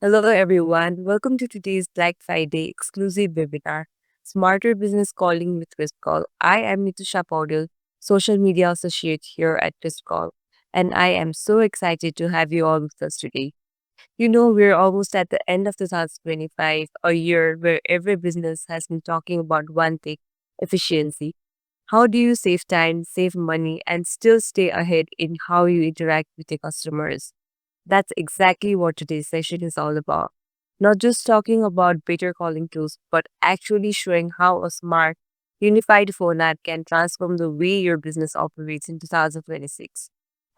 Hello, everyone. Welcome to today's Black Friday exclusive webinar, Smarter Business Calling with KrispCall. I am Nitusha Paudel, social media associate here at KrispCall, and I am so excited to have you all with us today. We're almost at the end of 2025, a year where every business has been talking about one thing: efficiency. How do you save time, save money, and still stay ahead in how you interact with your customers? That's exactly what today's session is all about. Not just talking about better calling tools, but actually showing how a smart, unified phone app can transform the way your business operates in 2026.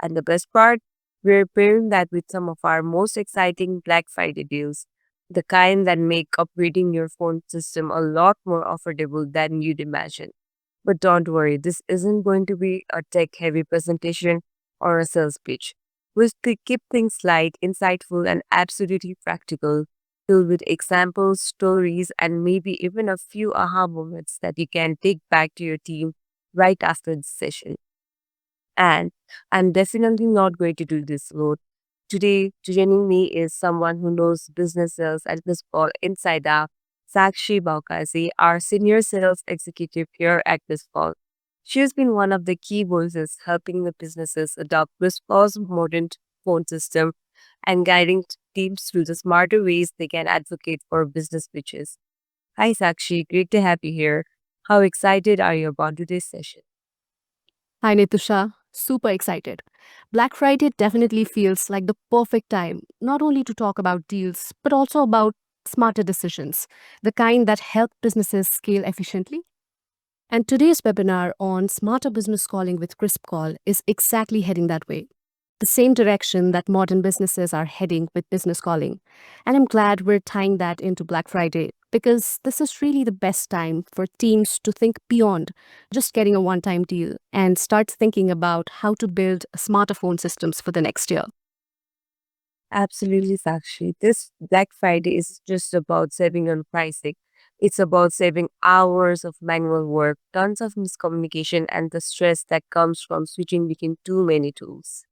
And the best part, we're pairing that with some of our most exciting Black Friday deals, the kind that make upgrading your phone system a lot more affordable than you'd imagine. But don't worry, this isn't going to be a tech heavy presentation or a sales pitch. We'll keep things light, insightful, and absolutely practical, filled with examples, stories, and maybe even a few aha moments that you can take back to your team right after the session. And I'm definitely not going to do this alone. Today, joining me is someone who knows business sales at this call inside out, Sakshi Bhaukajee, our senior sales executive here at this call. She has been one of the key voices helping the businesses adopt Whisper's modern phone system and guiding teams through the smarter ways they can advocate for business pitches. Hi, Sakshi. Great to have you here. How excited are you about today's session? Hi, Nitusha. Super excited. Black Friday definitely feels like the perfect time, not only to talk about deals, but also about smarter decisions, the kind that help businesses scale efficiently. And today's webinar on smarter business calling with KrispCall is exactly heading that way, the same direction that modern businesses are heading with business calling. And I'm glad we're tying that into Black Friday because this is really the best time for teams to think beyond just getting a one time deal and start thinking about how to build smarter phone systems for the next year. Absolutely, Sakshi. This Black Friday is just about saving on pricing. It's about saving hours of manual work, tons of miscommunication, and the stress that comes from switching between too many tools.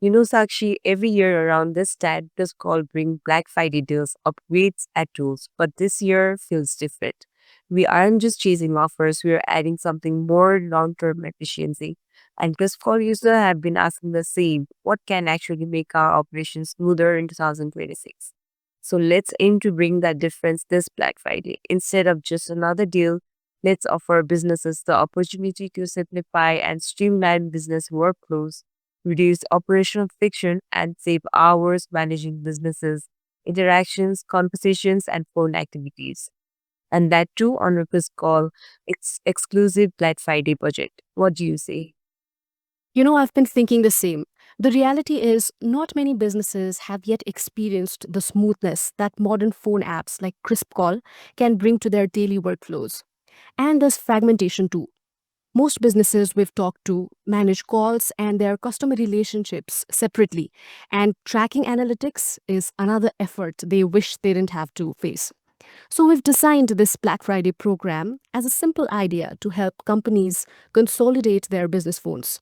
Sakshi, every year around this time, this call bring Black Friday deals, upgrades at tools, but this year feels different. We aren't just chasing offers, we are adding something more long-term efficiency. And Chris call users have been asking the same, what can actually make our operations smoother in 2026? So let's aim to bring that difference this Black Friday. Instead of just another deal, let's offer businesses the opportunity to simplify and streamline business workflows, reduce operational friction, and save hours managing businesses, interactions, conversations, and phone activities. And that too on a call, it's exclusive Black Friday budget. What do you say? I've been thinking the same. The reality is, not many businesses have yet experienced the smoothness that modern phone apps like KrispCall can bring to their daily workflows. And there's fragmentation too. Most businesses we've talked to manage calls and their customer relationships separately, and tracking analytics is another effort they wish they didn't have to face. So, we've designed this Black Friday program as a simple idea to help companies consolidate their business phones.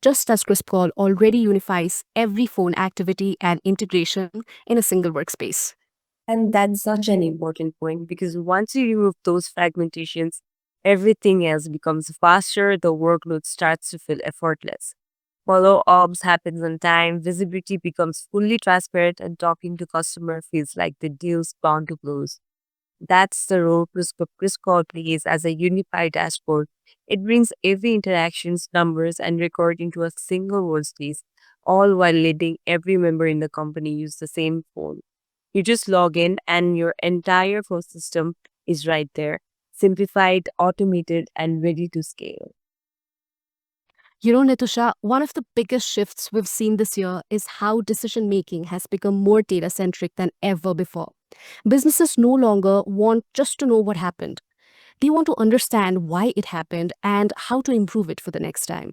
Just as CrispCall already unifies every phone activity and integration in a single workspace. And that's such an important point because once you remove those fragmentations, everything else becomes faster, the workload starts to feel effortless. Follow ups happens on time, visibility becomes fully transparent, and talking to customer feels like the deal's bound to close. That's the role Call plays as a unified dashboard. It brings every interaction's numbers and record into a single workspace, all while letting every member in the company use the same phone. You just log in and your entire phone system is right there, simplified, automated, and ready to scale. Nitusha, one of the biggest shifts we've seen this year is how decision making has become more data centric than ever before. Businesses no longer want just to know what happened. They want to understand why it happened and how to improve it for the next time.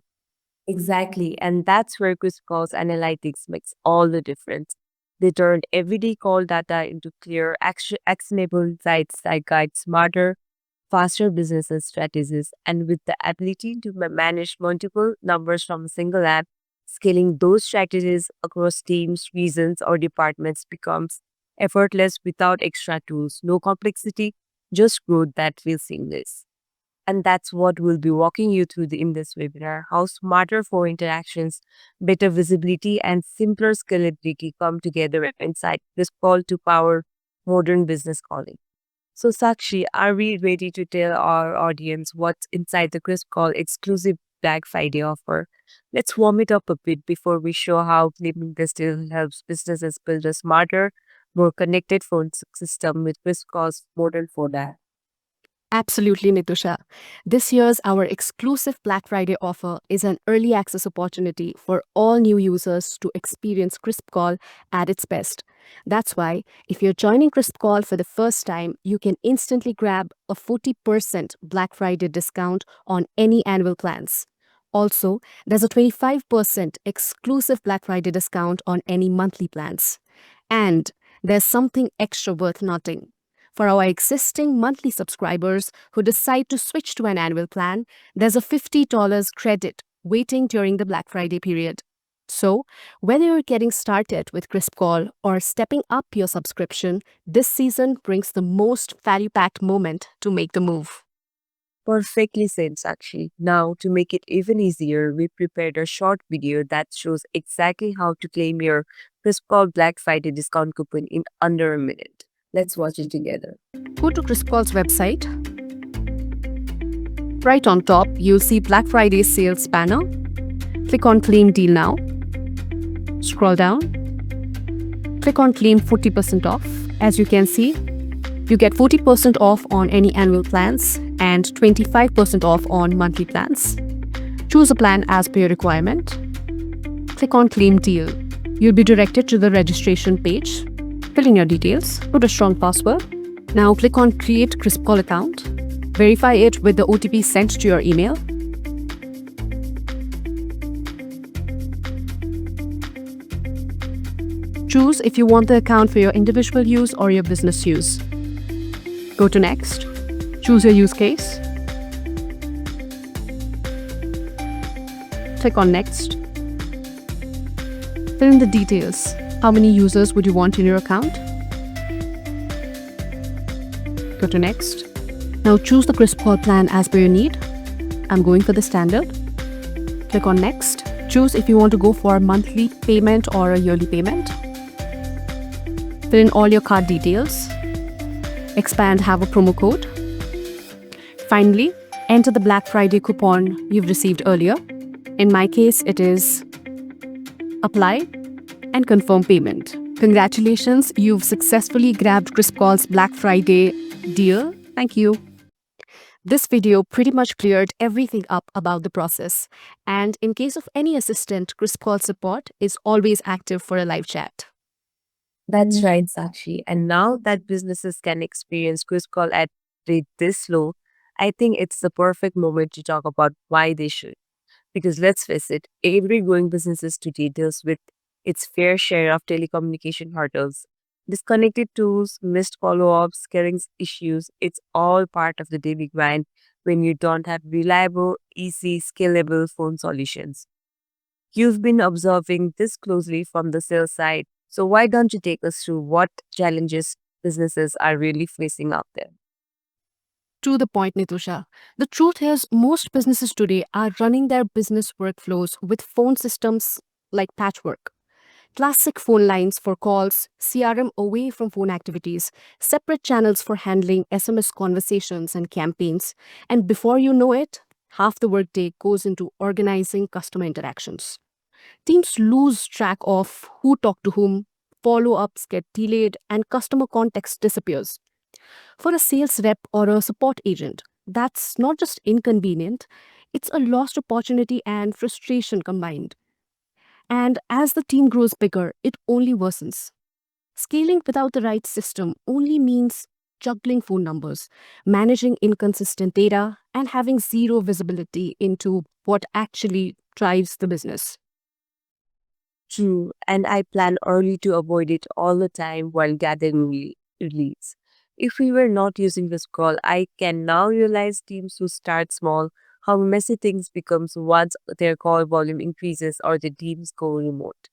Exactly. And that's where Call's analytics makes all the difference. They turned everyday call data into clear, actionable insights that guide smarter, faster business strategies. And with the ability to manage multiple numbers from a single app, scaling those strategies across teams, regions, or departments becomes Effortless without extra tools, no complexity, just growth that feels seamless. And that's what we'll be walking you through in this webinar, how smarter phone interactions, better visibility, and simpler scalability come together inside this call to power modern business calling. So, Sakshi, are we ready to tell our audience what's inside the Crisp Call exclusive Black Friday offer? Let's warm it up a bit before we show how claiming this deal helps businesses build a smarter, more connected phone system with Crisp Call's modern phone app. Absolutely, Nitusha. This year's our exclusive Black Friday offer is an early access opportunity for all new users to experience KrispCall at its best. That's why, if you're joining KrispCall for the first time, you can instantly grab a 40% Black Friday discount on any annual plans. Also, there's a 25% exclusive Black Friday discount on any monthly plans. And there's something extra worth noting. For our existing monthly subscribers who decide to switch to an annual plan, there's a $50 credit waiting during the Black Friday period. So, whether you're getting started with KrispCall or stepping up your subscription, this season brings the most value packed moment to make the move. Perfectly said, Sakshi. Now, to make it even easier, we prepared a short video that shows exactly how to claim your Crisp Call Black Friday discount coupon in under a minute. Let's watch it together. Go to KrispCall's website. Right on top, you'll see Black Friday sales banner. Click on Claim Deal Now. Scroll down. Click on Claim 40% off. As you can see, you get 40% off on any annual plans and 25% off on monthly plans. Choose a plan as per your requirement. Click on Claim Deal. You'll be directed to the registration page. Fill in your details. Put a strong password. Now click on Create KrispCall account. Verify it with the OTP sent to your email. Choose if you want the account for your individual use or your business use. Go to Next. Choose your use case. Click on Next. Fill in the details. How many users would you want in your account? Go to Next. Now choose the KrispCall plan as per your need. I'm going for the standard. Click on Next. Choose if you want to go for a monthly payment or a yearly payment. Fill in all your card details. Expand Have a promo code. Finally, enter the Black Friday coupon you've received earlier. In my case, it is Apply and Confirm Payment. Congratulations, you've successfully grabbed KrispCall's Black Friday deal. Thank you. This video pretty much cleared everything up about the process. And in case of any assistant, KrispCall support is always active for a live chat. That's right, Sakshi. And now that businesses can experience Crisp Call at rate this low, I think it's the perfect moment to talk about why they should. Because let's face it, every growing business today deals with its fair share of telecommunication hurdles. Disconnected tools, missed follow-ups, carrying issues, it's all part of the daily grind when you don't have reliable, easy, scalable phone solutions. You've been observing this closely from the sales side, so why don't you take us through what challenges businesses are really facing out there? To the point, Nitusha. The truth is, most businesses today are running their business workflows with phone systems like patchwork. Classic phone lines for calls, CRM away from phone activities, separate channels for handling SMS conversations and campaigns, and before you know it, half the workday goes into organizing customer interactions. Teams lose track of who talked to whom, follow ups get delayed, and customer context disappears. For a sales rep or a support agent, that's not just inconvenient, it's a lost opportunity and frustration combined. And as the team grows bigger, it only worsens. Scaling without the right system only means juggling phone numbers, managing inconsistent data, and having zero visibility into what actually drives the business. True, and I plan early to avoid it all the time while gathering leads. If we were not using this call, I can now realize teams who start small, how messy things becomes once their call volume increases or the teams go remote.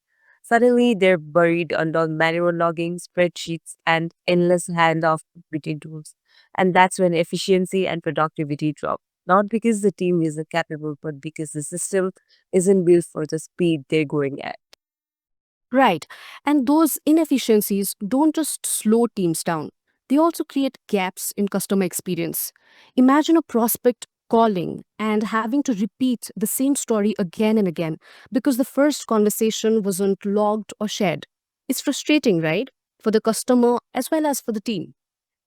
Suddenly, they're buried under manual logging, spreadsheets, and endless handoff between tools. And that's when efficiency and productivity drop. Not because the team isn't capable, but because the system isn't built for the speed they're going at. Right. And those inefficiencies don't just slow teams down, they also create gaps in customer experience. Imagine a prospect calling and having to repeat the same story again and again because the first conversation wasn't logged or shared. It's frustrating, right? For the customer as well as for the team.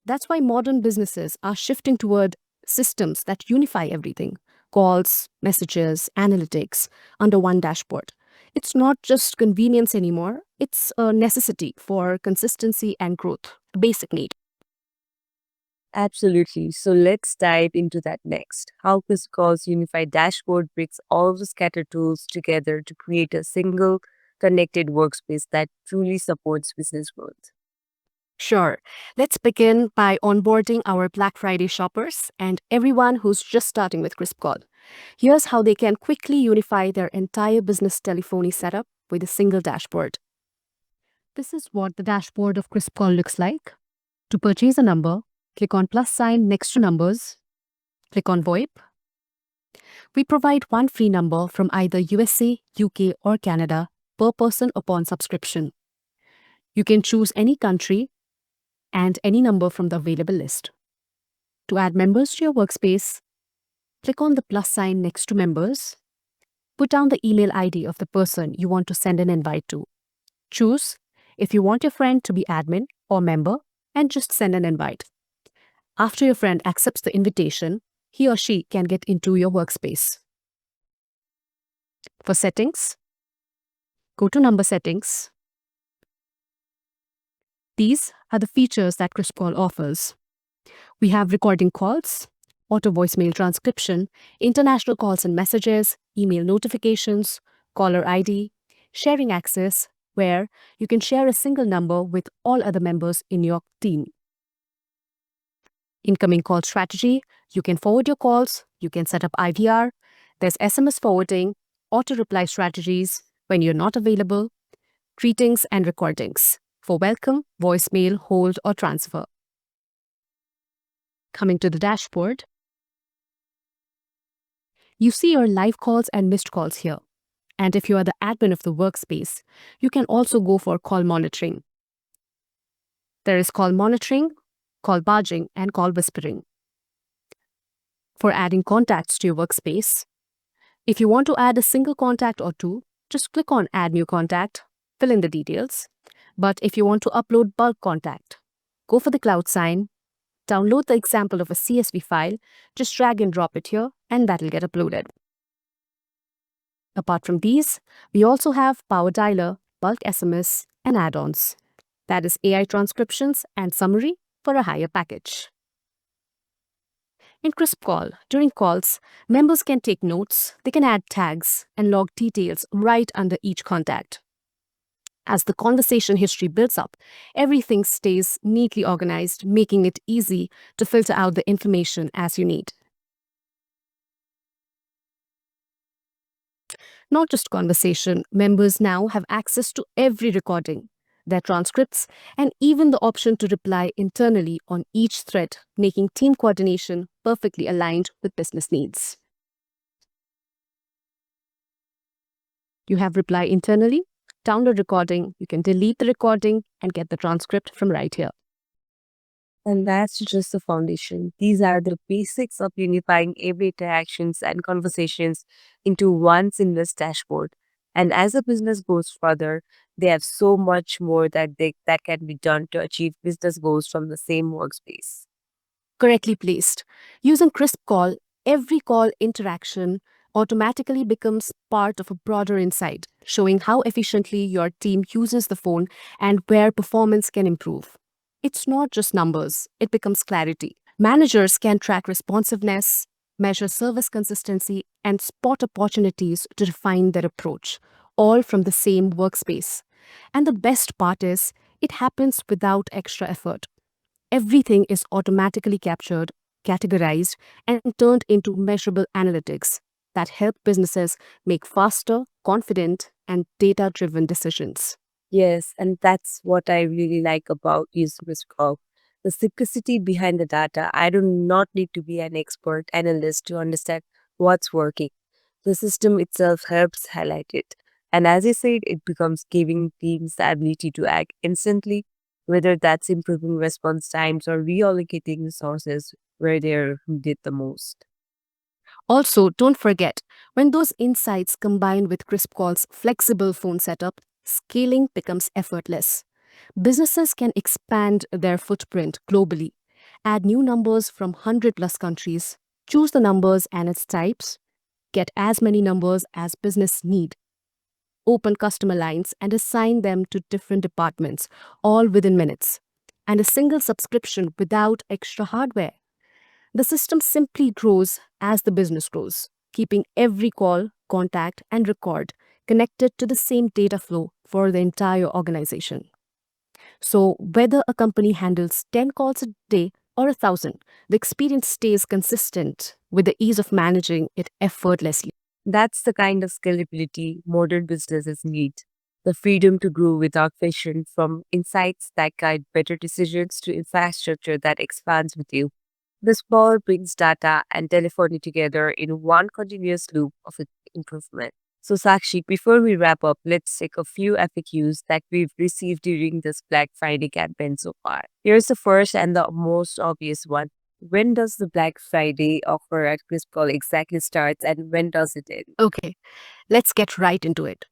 That's why modern businesses are shifting toward systems that unify everything: calls, messages, analytics under one dashboard. It's not just convenience anymore, it's a necessity for consistency and growth, the basic need. Absolutely. So let's dive into that next. How KrispCall's unified dashboard brings all the scattered tools together to create a single connected workspace that truly supports business growth. Sure. Let's begin by onboarding our Black Friday shoppers and everyone who's just starting with KrispCall. Here's how they can quickly unify their entire business telephony setup with a single dashboard. This is what the dashboard of KrispCall looks like. To purchase a number, click on plus sign next to numbers, click on VoIP. We provide one free number from either USA, UK, or Canada per person upon subscription. You can choose any country and any number from the available list. To add members to your workspace, click on the plus sign next to members. Put down the email ID of the person you want to send an invite to. Choose if you want your friend to be admin or member and just send an invite. After your friend accepts the invitation, he or she can get into your workspace. For settings, go to number settings. These are the features that KrispCall offers. We have recording calls, auto voicemail transcription, international calls and messages, email notifications, caller ID, sharing access, where you can share a single number with all other members in your team. Incoming call strategy, you can forward your calls, you can set up IVR, there's SMS forwarding, auto reply strategies when you're not available, greetings and recordings for welcome, voicemail, hold, or transfer. Coming to the dashboard, you see your live calls and missed calls here. And if you are the admin of the workspace, you can also go for call monitoring. There is call monitoring, call barging, and call whispering. For adding contacts to your workspace, if you want to add a single contact or two, just click on Add New Contact, fill in the details. But if you want to upload bulk contact, go for the cloud sign, download the example of a CSV file, just drag and drop it here, and that'll get uploaded. Apart from these, we also have Power Dialer, bulk SMS, and add-ons. That is AI transcriptions and summary for a higher package. In KrispCall, during calls, members can take notes, they can add tags, and log details right under each contact. As the conversation history builds up, everything stays neatly organized, making it easy to filter out the information as you need. Not just conversation, members now have access to every recording, their transcripts, and even the option to reply internally on each thread, making team coordination perfectly aligned with business needs. You have reply internally, download recording, you can delete the recording and get the transcript from right here. And that's just the foundation. These are the basics of unifying every interactions and conversations into one seamless dashboard. And as a business goes further, they have so much more that can be done to achieve business goals from the same workspace. Correctly placed. Using KrispCall, every call interaction automatically becomes part of a broader insight, showing how efficiently your team uses the phone and where performance can improve. It's not just numbers, it becomes clarity. Managers can track responsiveness, measure service consistency, and spot opportunities to refine their approach, all from the same workspace. And the best part is, it happens without extra effort. Everything is automatically captured, categorized, and turned into measurable analytics that help businesses make faster, confident, and data driven decisions. Yes, and that's what I really like about using KrispCall. The simplicity behind the data. I do not need to be an expert analyst to understand what's working. The system itself helps highlight it. And as I said, it becomes giving teams the ability to act instantly, whether that's improving response times or reallocating resources where they're needed the most. Also, don't forget, when those insights combine with KrispCall's flexible phone setup, scaling becomes effortless. Businesses can expand their footprint globally, add new numbers from 100 plus countries, choose the numbers and its types, get as many numbers as business need, open customer lines and assign them to different departments, all within minutes, and a single subscription without extra hardware. The system simply grows as the business grows, keeping every call, contact, and record connected to the same data flow for the entire organization. So, whether a company handles 10 calls a day or 1,000, the experience stays consistent with the ease of managing it effortlessly. That's the kind of scalability modern businesses need. The freedom to grow without friction, from insights that guide better decisions to infrastructure that expands with you. This ball brings data and telephony together in one continuous loop of improvement. So, Sakshi, before we wrap up, let's take a few FAQs that we've received during this Black Friday campaign so far. Here's the first and the most obvious one. When does the Black Friday offer at KrispCall exactly starts and when does it end? Okay, let's get right into it.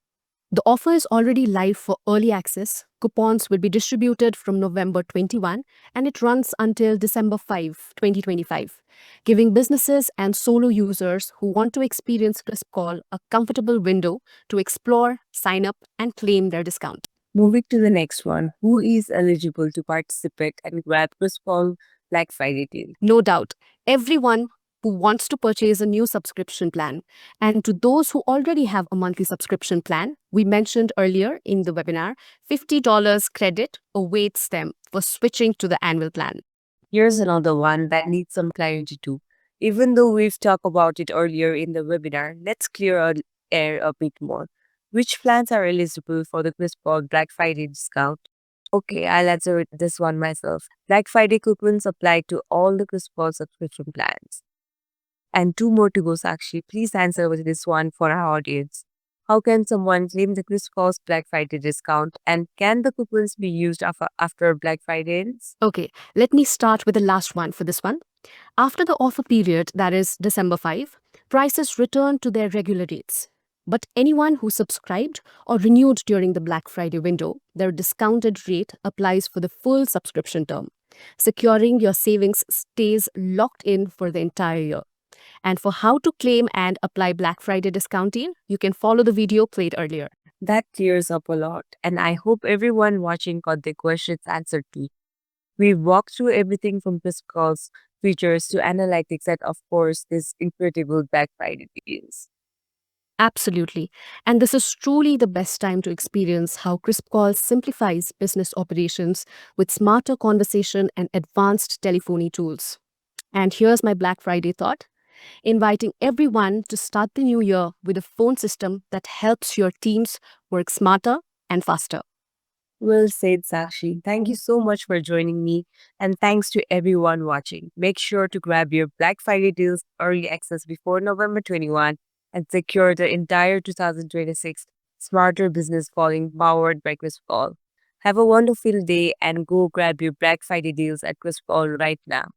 The offer is already live for early access. Coupons will be distributed from November 21 and it runs until December 5, 2025, giving businesses and solo users who want to experience Crisp Call a comfortable window to explore, sign up, and claim their discount. Moving to the next one. Who is eligible to participate and grab KrispCall Black Friday deal? No doubt, everyone who wants to purchase a new subscription plan. And to those who already have a monthly subscription plan, we mentioned earlier in the webinar, $50 credit awaits them for switching to the annual plan. Here's another one that needs some clarity too. Even though we've talked about it earlier in the webinar, let's clear our air a bit more. Which plans are eligible for the KrispCall Black Friday discount? Okay, I'll answer this one myself. Black Friday coupons apply to all the KrispCall subscription plans. And two more to go, Sakshi. Please answer with this one for our audience. How can someone claim the KrispCall's Black Friday discount? And can the coupons be used after Black Friday ends? Okay, let me start with the last one for this one. After the offer period, that is December 5, prices return to their regular rates. But anyone who subscribed or renewed during the Black Friday window, their discounted rate applies for the full subscription term. Securing your savings stays locked in for the entire year. And for how to claim and apply Black Friday discount deal, you can follow the video played earlier. That clears up a lot, and I hope everyone watching got their questions answered too. We've walked through everything from KrispCall's features to analytics and, of course, this incredible Black Friday deals. Absolutely. And this is truly the best time to experience how KrispCall simplifies business operations with smarter conversation and advanced telephony tools. And here's my Black Friday thought, inviting everyone to start the new year with a phone system that helps your teams work smarter and faster. Well said, Sakshi. Thank you so much for joining me, and thanks to everyone watching. Make sure to grab your Black Friday deals early access before November 21 and secure the entire 2026 Smarter Business Calling powered by KrispCall. Have a wonderful day and go grab your Black Friday deals at KrispCall right now.